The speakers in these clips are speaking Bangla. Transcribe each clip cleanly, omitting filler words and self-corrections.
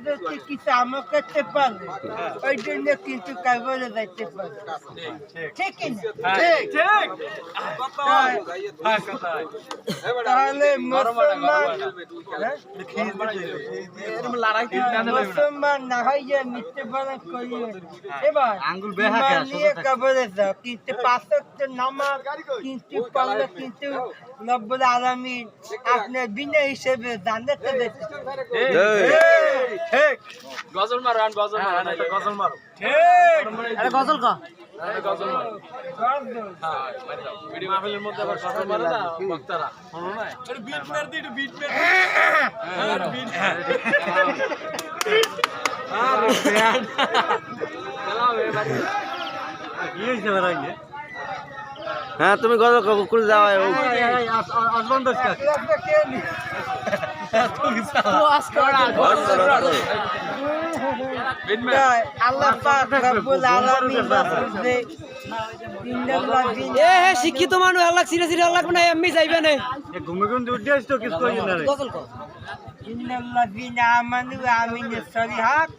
যদি কিছু আমল করতে পারবে ওই জন্য কিন্তু কবরে যাইতে পারবে ঠিক না তাহলে মুসলমান না হইয়া মৃত্যুবরণ করিয়ে এবার নিয়ে কবরে যাও কিন্তু পাঁচ ওয়াক্ত নামাজ কিন্তু পড়লে কিন্তু রব্বুল আলামিন আপনার বিনা হিসেবে জান্নাতে দিতে ঠিক গজল মারো গজল মারো ঠিক আরে গজল কা গজল মারো হ্যাঁ ভিডিও মাহফিলের মধ্যে আবার গজল মারে না বক্তারা শোনো না একটু বিট মার দি একটু বিট মার হ্যাঁ বিট আরে বেয়ান চালাও এ বাড়ি কি হইছে বাড়াইলে হ্যাঁ তুমি গজল কুল যাও আসবান দশ কাজ আল্লাহ পাক রব্বুল আলামিন বাসে শিক্ষিত মানুষ আল্লাহ সিরে সিরে আল্লাহ না এমনি যাইবে না ঘুমে ঘুমে উঠে আসতো কিছু কই না রে গজল কো ইন্নাল্লাযীনা আমানু ওয়া আমিলুস সলিহাত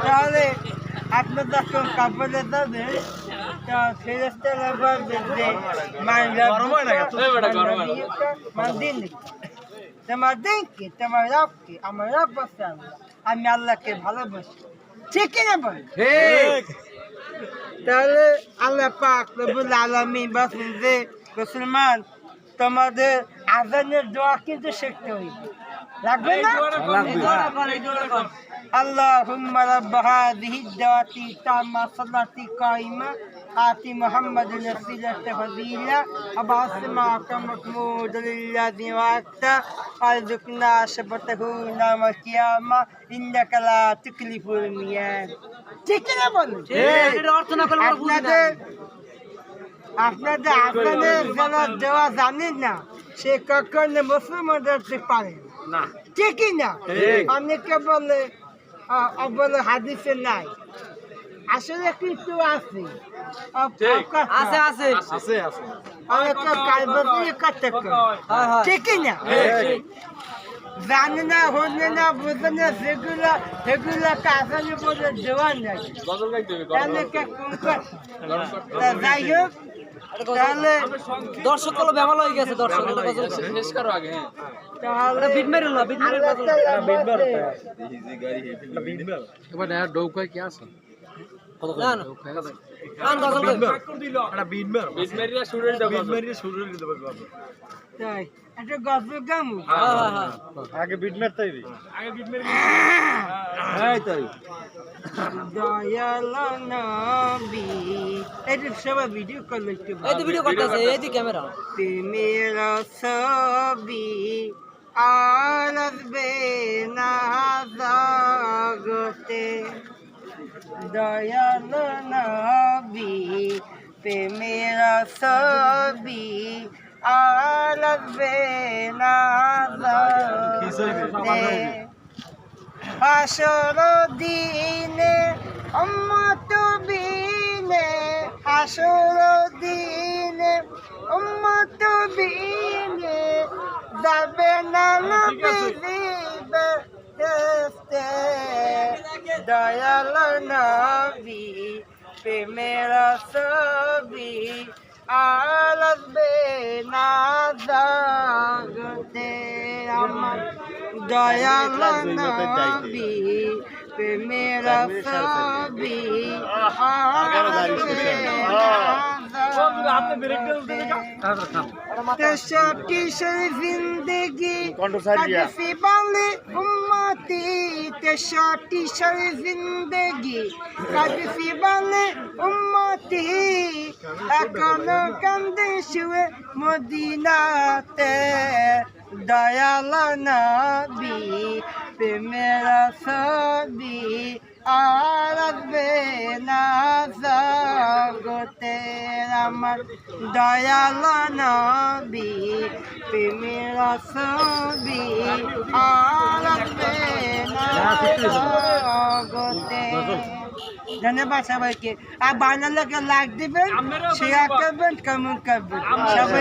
তাহলে আপনার যখন কবরে যাবে তো ফেরেশতারা বলবে যে তোমার দিনকে তোমার রবকে আমার রব বলছে আমি আল্লাহকে ভালোবাসি ঠিক না বল ঠিক তাহলে আল্লাহ পাক রব্বুল আলামিন বলেন যে মুসলমান তোমাদের আযানের দোয়া কিন্তু শিখতে হইবে লাগবে না আল্লাহুম্মা রাব্ব হাযিহি দাওয়াতি তাম্মা সালাতি কাইমা আতি মুহাম্মাদিন ওয়াসিলাতা ফাদিলা আবাসমা কামাকমুদ লিল্লাযি ওয়াক্তা আরযুকনা শাবাতাহু নামা কিয়ামা ইন্নাকা লা তুকলিফুল মিয়াদ ঠিক না বলুন এর অর্থ না করলে আমরা বুঝি না আপনাদের আযানের যারা দেওয়া জানেন না সে কখনো মুসলমানদের পারে না ঠিকই না অনেকে বলে বলে হাদিসে নাই আসলে কিন্তু আছে আছে আছে আছে আছে অনেকে কালবদরি করতে ঠিকই না জানে না হলে না বোঝে না সেগুলো কাজে বলে দেওয়া নাই গজল গাইতে হবে অনেকে যাই হোক তাহলে দর্শক গুলো বেমাল হয়ে গেছে দর্শক গুলো গজল শেষ করো আগে তাহলে বিট মেরে না বিট মেরে গজল এবার না ডৌকা কি আছে না না গান গজল কই এটা বিট মেরিয়া শুরু করে দাও বিট মেরিয়া শুরু করে দাও গজল তাই একটা গল্প গামু হ্যাঁ হ্যাঁ আগে বিট মারতে হবে আগে বিট মেরে এই তাই দয়াল নবী এটা সবাই ভিডিও করলে একটু এই তো ভিডিও করতেছে এই দি ক্যামেরা প্রেমের ছবি আনবে না জগতে দয়াল নবী প্রেমের ছবি আনবে না জগতে হাসর দিনে উম্মত বিনে হাসর দিনে উম্মত বিনে যাবে না নবী বেহেশতে দয়াল নবী প্রেমের ছবি আলবে না জগতে আমার দয়াল নবী প্রেমের ছবি আলবে না জগতে তেষট্টি জিন্দগি কাজে বালে উম্মতি তেষট্টি জিন্দগি কাজে বালে উম্মতি এখনো কান্দে শুয়ে মদিনাতে দয়াল নবী প্রেমের ছবি আরবে না জগতে আমার দয়াল নবী প্রেমের ছবি আরবে না জগতে ধন্যবাদ সবাইকে আর বাংলা লোকে লাইক দিবেন শেয়ার করবেন কমেন্ট করবেন সবাই